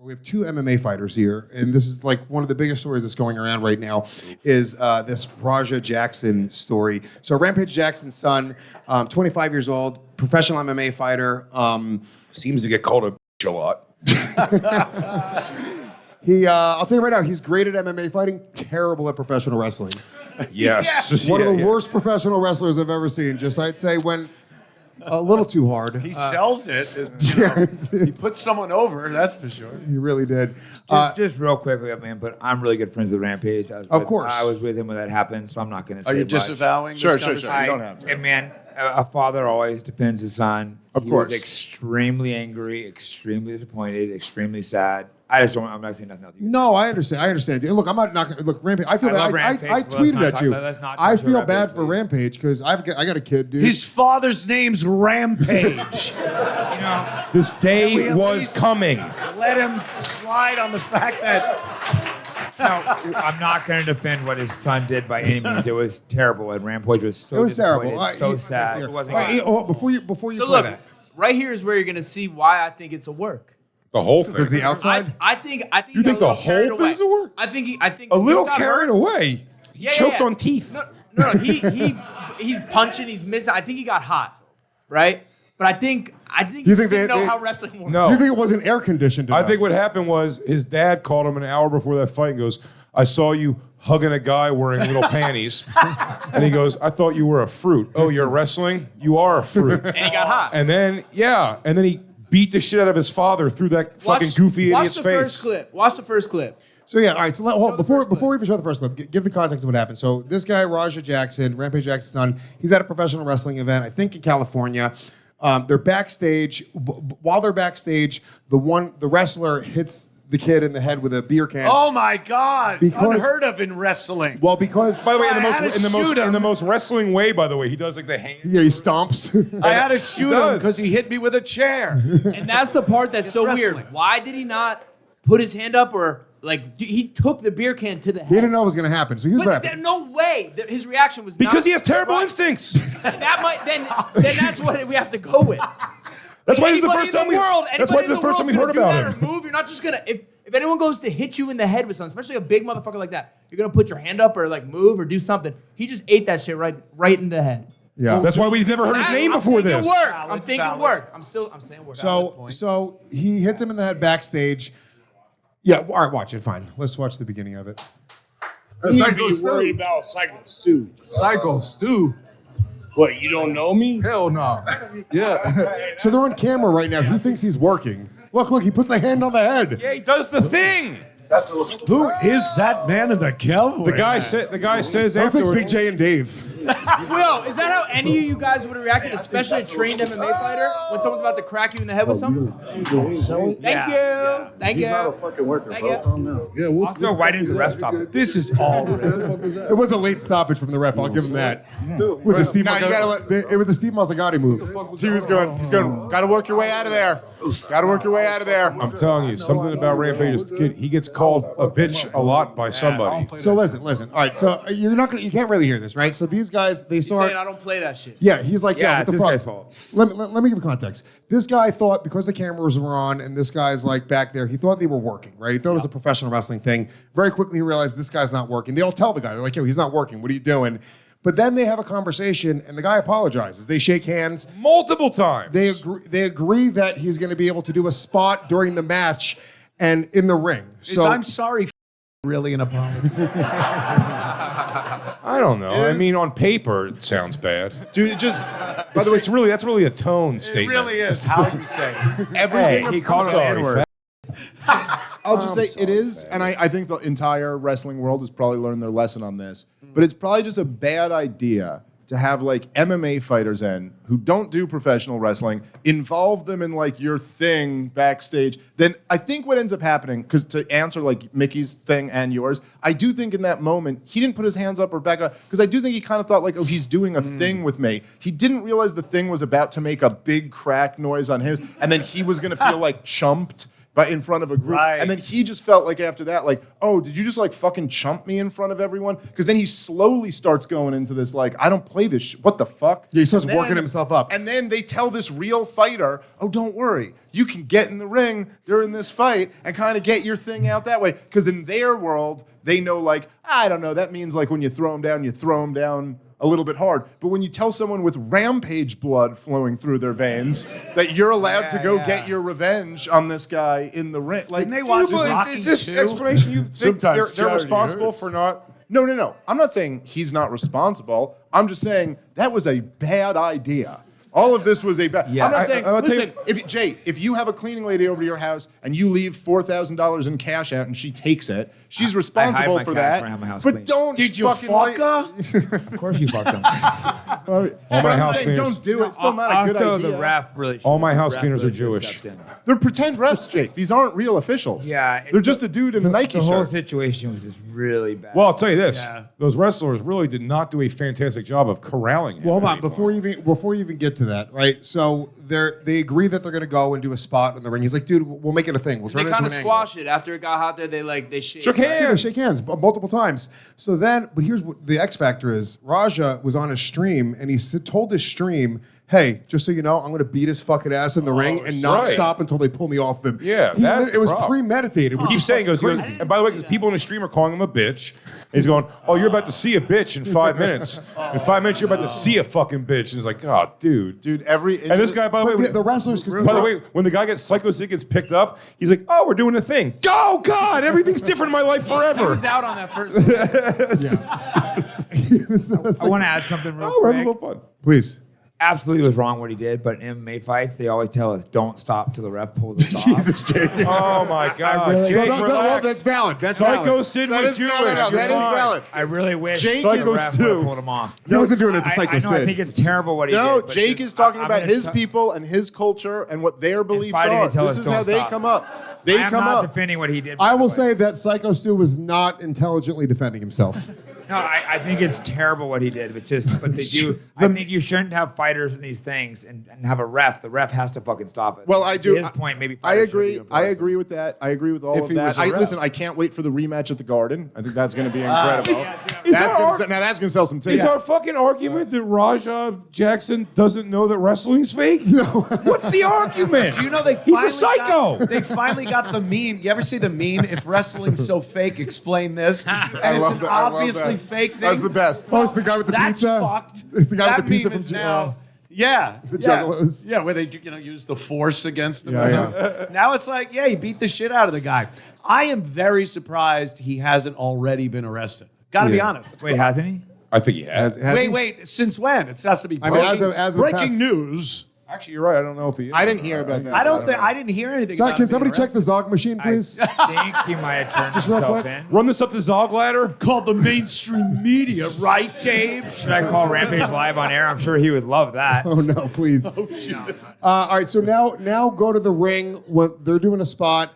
We have two MMA fighters here, and this is like one of the biggest stories that's going around right now is this Raja Jackson story. So Rampage Jackson's son, 25 years old, professional MMA fighter. Seems to get called a bitch a lot. I'll tell you right now, he's great at MMA fighting, terrible at professional wrestling. Yes. One of the worst professional wrestlers I've ever seen. Just I'd say went a little too hard. He sells it. He puts someone over, that's for sure. He really did. Just real quickly, man, but I'm really good friends with Rampage. Of course. I was with him when that happened, so I'm not going to say Are you much. disavowing Sure. this You conversation? don't have to. And man, a father always defends his son. Of He course. was extremely angry, extremely disappointed, extremely sad. I'm not saying nothing else. No, I understand. Look, I'm not gonna look Rampage. I feel I bad. love Rampage, I but let's tweeted not at talk you. about- let's not I talk feel about bad Rampage, for please. Rampage because I got a kid, dude. His father's name's Rampage. You know, This day we at was least- coming. Let him slide on the fact that no, I'm not going to defend what his son did by any means. It was terrible, and Rampage was so It was terrible. disappointed, so sad. It wasn't All right, before you So play look, that, right here is where you're gonna see why I think it's a work. The whole thing. because the outside. I think You he think got a the little carried whole away. thing's a work? I think a little he got carried hurt. away. Yeah, Choked yeah. on teeth. No, he's punching, he's missing. I think he got hot, right? But I think he You think didn't know they- how wrestling works. No. You think it wasn't air conditioned? I enough? think what happened was his dad called him an hour before that fight and goes, I saw you hugging a guy wearing little panties. And he goes, I thought you were a fruit. Oh, you're wrestling? You are a fruit. And he got hot. And then he beat the shit out of his father through that fucking goofy idiot's Watch the face. first clip. Watch the first clip. So yeah, all right. So before first clip. we even show the first clip, give the context of what happened. So this guy Raja Jackson, Rampage Jackson's son, he's at a professional wrestling event, I think in California. They're backstage. While they're backstage, the wrestler hits the kid in the head with a beer can. oh my God, Because- unheard of in wrestling. Well, because By the way, I had to shoot him. in the most wrestling way, by the way, he does like the hand. yeah, he stomps. I had to shoot him does. because he hit me with a chair. And that's the part that's so wrestling. weird. Why did he not put his hand up or like he took the beer can to the head? He didn't know it was going to happen. So here's what But happened. no way. His reaction was Because not he has terrible right. instincts. That might then that's what we have to go with. That's why this is the Anybody first in time we. world- That's why anybody this is the in first time we world's heard gonna about do him. that or move, you're not just gonna if anyone goes to hit you in the head with something, especially a big motherfucker like that, you're gonna put your hand up or like move or do something. He just ate that shit right in the head. Yeah. That's why we've never heard his name before this. Work. Valid, I'm thinking valid. work. I'm saying work. So he hits him in the head backstage. Yeah. All right. Watch it. Fine. Let's watch the beginning of it. Psycho worried about Psycho Stew. Psycho Stew. What, you don't know me? Hell no. Yeah. So they're on camera right now. He thinks he's working. Look. He puts a hand on the head. Yeah, he does the thing. Who is that man in the cowboy? The guy says I don't think afterwards. Big J and Dave. Will, is that how any of you guys would have reacted, especially a trained MMA fighter, when someone's about to crack you in the head with something? Thank you. Thank you. fucking worker, Thank you. Yeah, we'll also right into the ref stop. This is all. It was a late stoppage from the ref. I'll give him that. It was a Steve. It was a Steve Mazzagatti move. See who's going. He's going. Got to work your way out of there. Got to work your way out of there. I'm telling you, something about Rampage is he gets called a bitch a lot by somebody. So listen. All right. So you can't really hear this, right? So these guys, they He's start. saying I don't play that shit. Yeah, he's like, Yeah, what the it's fuck? this guy's fault. Let me give you context. This guy thought because the cameras were on and this guy's like back there, he thought they were working, right? He thought it was a professional wrestling thing. Very quickly he realized this guy's not working. They all tell the guy, they're like, yo, he's not working. What are you doing? But then they have a conversation and the guy apologizes. They shake hands. Multiple times. They agree that he's going to be able to do a spot during the match and in the ring. So I'm sorry, really an apology. I don't know. I mean, on paper, it sounds bad. Dude, it just. By the way, that's really a tone It statement. really is how you say it. Everything. He called him an N-word. I'll just say it is, and I think the entire wrestling world has probably learned their lesson on this. But it's probably just a bad idea to have like MMA fighters in who don't do professional wrestling, involve them in like your thing backstage. Then I think what ends up happening, because to answer like Mickey's thing and yours, I do think in that moment he didn't put his hands up or back up because I do think he kind of thought like, oh, he's doing a thing with me. He didn't realize the thing was about to make a big crack noise on his, and then he was gonna feel like chumped but in front of a group. Right. And then he just felt like after that, like, oh, did you just like fucking chump me in front of everyone? Because then he slowly starts going into this like, I don't play this shit. What the fuck? Yeah, he starts And then- working himself up. And then they tell this real fighter, oh, don't worry. You can get in the ring during this fight and kind of get your thing out that way. Because in their world, they know like, I don't know, that means like when you throw them down a little bit hard. But when you tell someone with Rampage blood flowing through their veins that you're allowed to go get your revenge on this guy in the ring, like, Didn't they watch Well, Rocky is this 2? explanation you think Sometimes they're charity responsible hurts. for not? no. I'm not saying he's not responsible. I'm just saying that was a bad idea. All of this was a bad. Yeah. I'm not saying. I'll tell you- Listen, if you have a cleaning lady over to your house and you leave $4,000 in cash out and she takes it, she's responsible my for cash that. when I have my house but cleaned. don't Did you fucking fuck like- her? Of course you fucked him. But my I'm house saying cleaners- don't do it. It's still not a good Also, idea. the ref really. All my house ref cleaners are really should've Jewish. stepped in. They're pretend refs, Jake. These aren't real officials. Yeah, they're just a dude in a Nike The whole shirt. situation was just really bad. Well, I'll tell you this: Yeah. those wrestlers really did not do a fantastic job of corralling him. Well, hold on. anymore. Before you even get to that, right? So they agree that they're going to go and do a spot in the ring. He's like, dude, we'll make it a thing. We'll They turn it kind into of an squashed it after it got hot there. They shake. shook angle. Yeah, they hands. shake hands multiple times. So then, but here's what the X factor is. Raja was on his stream and he told his stream, hey, just so you know, I'm going to beat his fucking ass in the ring and not right. stop until they pull me off him. Yeah, that's it was the problem. premeditated. He keeps saying, he goes, and by the way, because people in the stream are calling him a bitch. And he's going, oh, you're about to see a bitch in 5 minutes. In 5 minutes, you're about to see a fucking bitch. And he's like, oh, dude. Dude, And this guy, by the way, the wrestlers, by the way, when the guy gets Psycho Sid gets picked up, he's like, oh, we're doing a thing. Oh, God, everything's different in my life He forever. was out on that first. I want to add something real Oh, we're having a quick. little fun. please. Absolutely was wrong what he did, but in MMA fights, they always tell us don't stop till the ref pulls us off. Jesus, Jake. Oh, my God. So Jake, no, relax. that's valid. That's Psycho valid. Sid That was is Jewish. no, You're that is fine. valid. I really wish Jake the is- ref would have too. pulled him off. He wasn't doing it to I Psycho know, I Sid. think it's terrible what he No, did. but Jake just- is talking I'm about gonna his t- people and his culture and what their beliefs fighting are. until This us is don't how they stop. come up. They I'm come not up. defending what he did. I by will the way. say that Psycho Stu was not intelligently defending himself. No, I think it's terrible what he did. It's just, but they do. I think you shouldn't have fighters in these things and have a ref. The ref has to fucking stop it. Well, I do. To his point, maybe. I fighters shouldn't be agree. doing I pro agree with that. I agree with all If of he was that. a ref. Listen, I can't wait for the rematch at the Garden. I think that's going to be incredible. Is That's our- gonna, now that's going to sell some Is tickets. our fucking argument that Raja Jackson doesn't know that wrestling's fake? No. What's the argument? Do you know they He's a finally psycho. They finally got the meme. You ever see the meme? If wrestling's so fake, explain this. And it's love an that. I love obviously that. fake thing. That's the best. Oh, it's the guy with the That's pizza. fucked. It's the guy that with the pizza meme from is now. Yeah, The yeah, Juggalos. yeah, where they use the force against them. Yeah, or something. Now it's like, yeah, he beat the shit out of the guy. I am very surprised he hasn't already been arrested. Got to be honest. Wait, hasn't he? I think he has. Wait. Since when? It has to be I mean, breaking, as of breaking past- news. Actually, you're right. I don't know if he is. I didn't hear about that. I don't think I didn't hear anything. Sorry, about can him somebody being check the Zog machine, please? I think he might have turned Just real himself quick. in. Run this up the Zog ladder. called the mainstream media, right, Dave? Should I call Rampage live on air? I'm sure he would love that. Oh no, please. All right, so now go to the ring when they're doing a spot.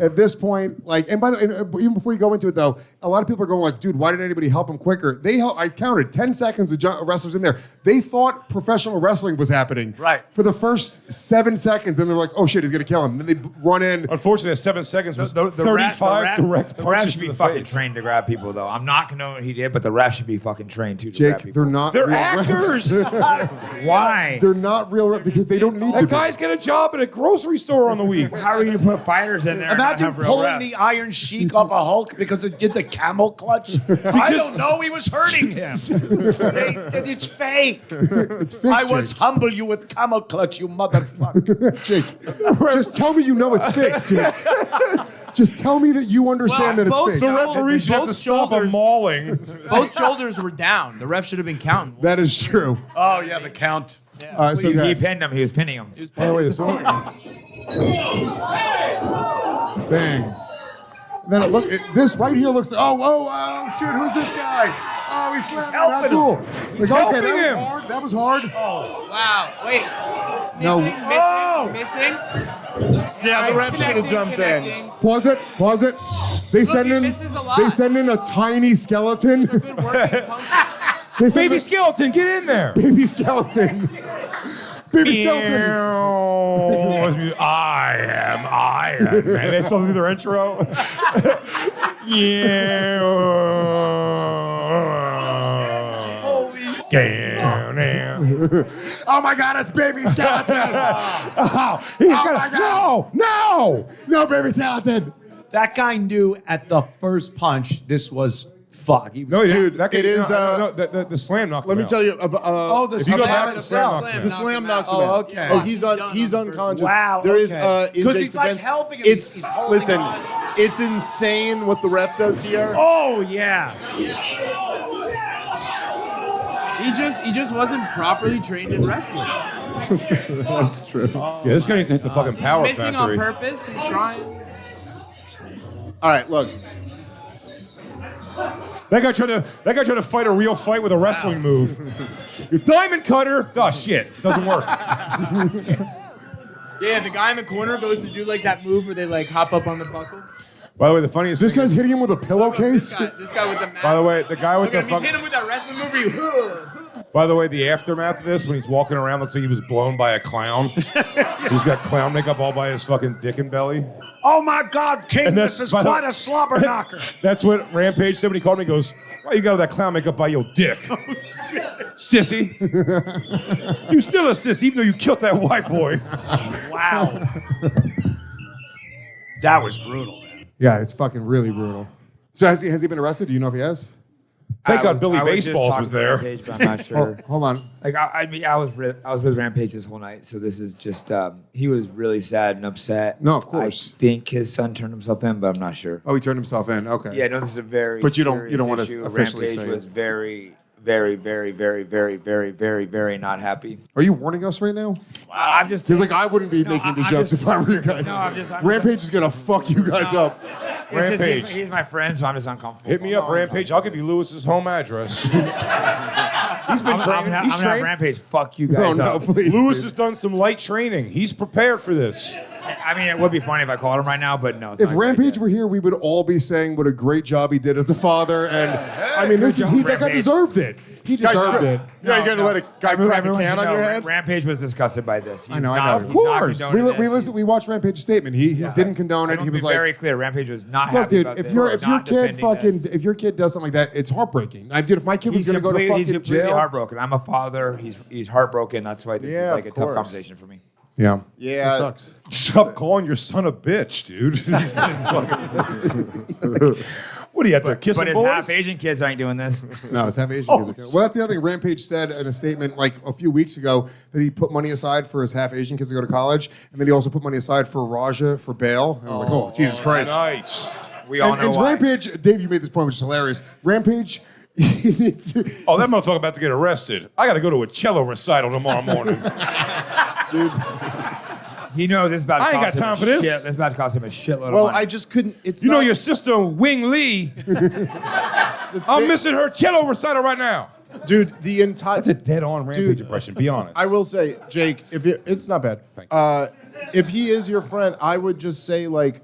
At this point, like, and by the way, even before you go into it though, a lot of people are going like, dude, why didn't anybody help him quicker? I counted 10 seconds of wrestlers in there. They thought professional wrestling was happening. Right. For the first 7 seconds, then they're like, oh shit, he's gonna kill him. Then they run in. Unfortunately, that 7 seconds was The 35 direct the ref punches should to be the fucking face. trained to grab people, though. I'm not gonna know what he did, but the ref should be fucking trained too to Jake, grab people. they're not They're real actors. refs. Why? They're not real refs because they don't need to That be. guy's got a job at a grocery store on the week. How are you gonna put fighters in there? Imagine and not have real pulling refs? the Iron Sheik off a Hulk because it did the camel clutch. I don't know. He was hurting him. It's fake. It's fake, I was humble you with camel clutch, you motherfucker. Jake. Just tell me you know it's fake, Jake. Just tell me that you understand that it's fake. The referee should have to stop a mauling. Both shoulders were down. The ref should have been counting. That is true. Oh yeah, the count. All right, so He guys, pinned him. He was pinning him. Oh, wait, so bang. Then it this right here looks. Oh, shit! Who's this guy? Oh, he's slamming. How helping cool. He's Like, helping that him. was hard. That was hard. Wow. Wait. No. Missing. Yeah, the ref should have jumped in. Pause it. Pause it. They send he in. misses a lot. They send in a tiny skeleton. Good working punch. They send Baby in skeleton, get in there. baby skeleton. Baby skeleton. I am. Man, they still do their intro. Yeah. Holy. Oh my God, it's baby skeleton. My God. No, baby skeleton. That guy knew at the first punch this was fuck. He was No, Dude, that it is, the slam knocked Let him me out. tell you. the If you go slam back, the itself. slam knocks him out. The slam knocks him Oh, out. okay. Oh, he's unconscious. Wow, There is okay. in 'Cause Jake's he's, like, defense, helping him. It's He's holding listen. on. It's insane what the ref does here. Oh yeah. He just wasn't properly trained in wrestling. That's true. Yeah, this guy needs to hit the fucking power Missing factory. on purpose. He's trying. All right, look. That guy tried to fight a real fight with a wrestling move. Your diamond cutter. Oh shit, doesn't work. Yeah, the guy in the corner goes to do like that move where they like hop up on the buckle. By the way, the funniest This thing guy's is, hitting him with a pillowcase. This guy with the mat. by the way, the guy with Look the at him, he's hitting him with that wrestling move. by the way, the aftermath of this, when he's walking around, looks like he was blown by a clown. He's got clown makeup all by his fucking dick and belly. Oh my God, King, And this that's- is by the- quite a slobber knocker. That's what Rampage said when he called me. He goes, "Why you got all that clown makeup by your dick, sissy? You still a sissy, even though you killed that white boy." Wow. That was brutal, man. Yeah, it's fucking really brutal. So has he been arrested? Do you know if he has? Thank God Billy I was just Baseballs talking was to there. Rampage, but I'm not sure. Hold on. Like I mean, I was with Rampage this whole night, so this is just he was really sad and upset. No, of course. I think his son turned himself in, but I'm not sure. Oh, he turned himself in. Okay. Yeah, no, this is a very. But you don't serious wanna issue. officially Rampage say was it. very not happy. Are you warning us right now? I'm just. He's like, I wouldn't be making these I'm jokes just- if I were you guys. No, I'm just- Rampage is gonna fuck you guys up. It's just- Rampage. he's my friend, so I'm just uncomfortable. Hit me up, Rampage. I'll give you Lewis's home address. He's been I'm training. not, He's I'm not trained. Rampage. Fuck you No, guys no, up. please. Lewis dude. has done some light training. He's prepared for this. I mean, it would be funny if I called him right now, but no. It's If not a good Rampage idea. were here, we would all be saying what a great job he did as a father. And I mean, this is job, that guy Rampage. deserve it. He deserved it. Yeah, you're gonna let a guy crack a Everyone can should on know, your head? Rampage was disgusted by this. He's I know, I not- know. he's Of not course. condoning this. We watched Rampage's statement. He didn't condone I it. don't He was be like, very clear. Rampage was not look, happy dude, about if this. your Not kid defending this. if your kid does something like that, it's heartbreaking. Dude, if my kid was gonna go to he's fucking completely jail. heartbroken. I'm a father. He's heartbroken. That's why this Yeah, is like a of tough course. conversation for me. Yeah. Yeah. It sucks. Stop calling your son a bitch, dude. He's not fucking- What do you have to kiss But him, his boys? half Asian kids ain't doing this. No, it's half Asian kids. Okay. Well, that's the other thing. Rampage said in a statement like a few weeks ago that he put money aside for his half Asian kids to go to college, and then he also put money aside for Raja for bail. And I was like, oh, Jesus Christ. Nice. We all And, know and why. Rampage, Dave, you made this point, which is hilarious. Rampage, it's, Oh, that motherfucker about to get arrested. I got to go to a cello recital tomorrow morning. He knows this is about to I ain't cost got him time a for this. Shit, this is about to cost him a shitload Well, of money. I just couldn't. It's You know not- your sister Wing Lee. I'm missing her cello recital right now. dude. The entire. That's a dead-on Rampage Dude, impression. Be honest. I will say, Jake, it's not bad. Thank you. If he is your friend, I would just say like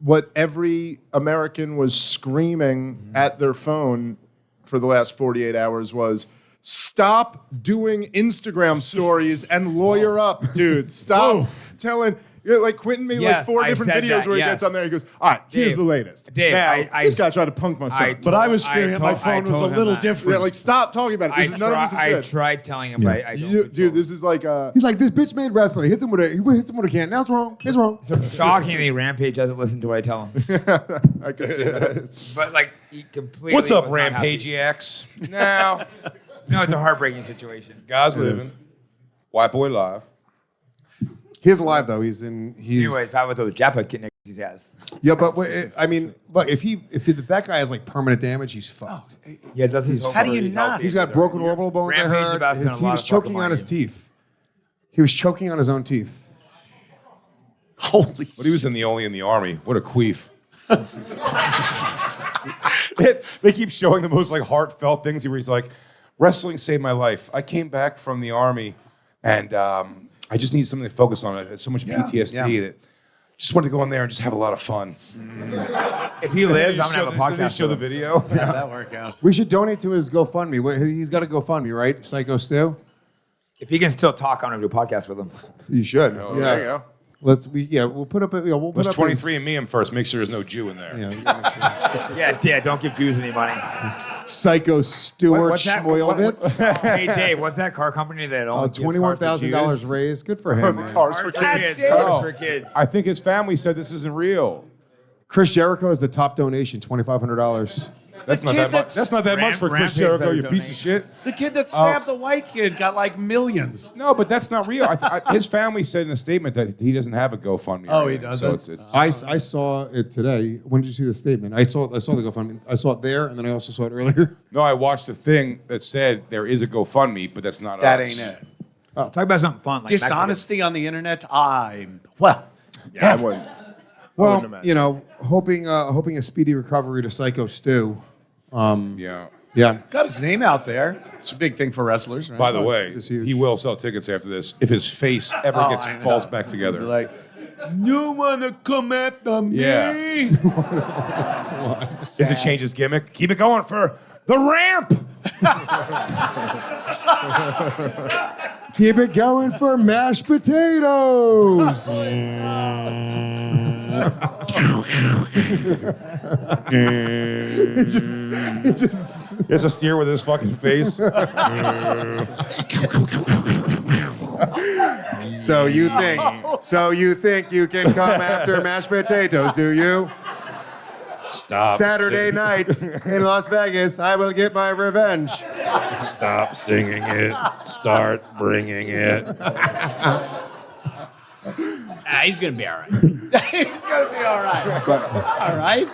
what every American was screaming at their phone for the last 48 hours was stop doing Instagram stories and lawyer up, dude. Stop telling. Like Quintin made like Yes, 4 I different said videos that, where he yes. gets on there. He goes, "All right, here's Dave, the latest." Dave, now, I- this guy tried to punk my son. But I was I screaming at my told- I phone was a told him little that. different. Yeah, like stop talking about it. This is none of this is I good. tried telling him, but I don't You, control dude, this is like he's like, this bitch made wrestling. He hits him with a can. Now it's wrong. It's wrong. So shockingly, Rampage doesn't listen to what I tell him. I can see that. But like, he completely. What's up, was not happy. Rampageacs? Now, No, it's a heartbreaking situation. guys living. White boy live. He's alive though. He's Anyways, how about those Japa kid niggas he has? yeah, but I mean, look, if that guy has like permanent damage, he's fucked. Yeah, does his How do you not? He's got broken orbital bones. I Rampage heard. about to spend a He lot was of fucking choking on his money. teeth. He was choking on his own teeth. Holy. But he was only in the army. What a queef. They keep showing the most like heartfelt things where he's like, wrestling saved my life. I came back from the army and I just need something to focus on. I had so much PTSD that just wanted to go in there and just have a lot of fun. If he lives, I'm gonna have a Did they podcast. show the with him. video? That work out. We should donate to his GoFundMe. He's got a GoFundMe, right? Psycho Stu. If he can still talk, I'm gonna do a podcast with him. You should. Oh, there you go. We'll put up. We'll put Let's up 23 and me him first. Make sure there's no Jew in there. Yeah, don't give Jews any money. Psycho Stuart What's that? Schmoylovitz. Hey, Dave, what's that car company that only gives cars to $21,000 Jews? raise. Good for him. Man. Cars for Cars kids. for kids. Cars for kids. I think his family said this isn't real. Chris Jericho is the top donation. $2,500. That's not kid that much. that's- That's not that much for Chris Rampage Jericho, better you piece of donate. shit. The kid that stabbed the white kid got like millions. No, but that's not real. His family said in a statement that he doesn't have a GoFundMe. Oh, or he anything. So doesn't? it's I saw it today. When did you see the statement? I saw the GoFundMe. I saw it there, and then I also saw it earlier. no. I watched a thing that said there is a GoFundMe, but that's not That us. ain't it. Talk about something fun. Like Dishonesty on the internet. Yeah, I wouldn't. Well, imagine. hoping a speedy recovery to Psycho Stu. Yeah. Yeah. Got his name out there. It's a big thing for wrestlers, right? By the way, it's huge. he will sell tickets after this if his face ever gets I know. falls back together. Like, you wanna come after me? Yeah. Does it change his gimmick? Keep it going for the ramp. Keep it going for mashed potatoes. it just There's a steer with his fucking face. So you think you can come after mashed potatoes, do you? Stop. Saturday night in Las Vegas, I will get my revenge. Stop singing it. Start bringing it. He's gonna be all right. He's gonna be all right. All right.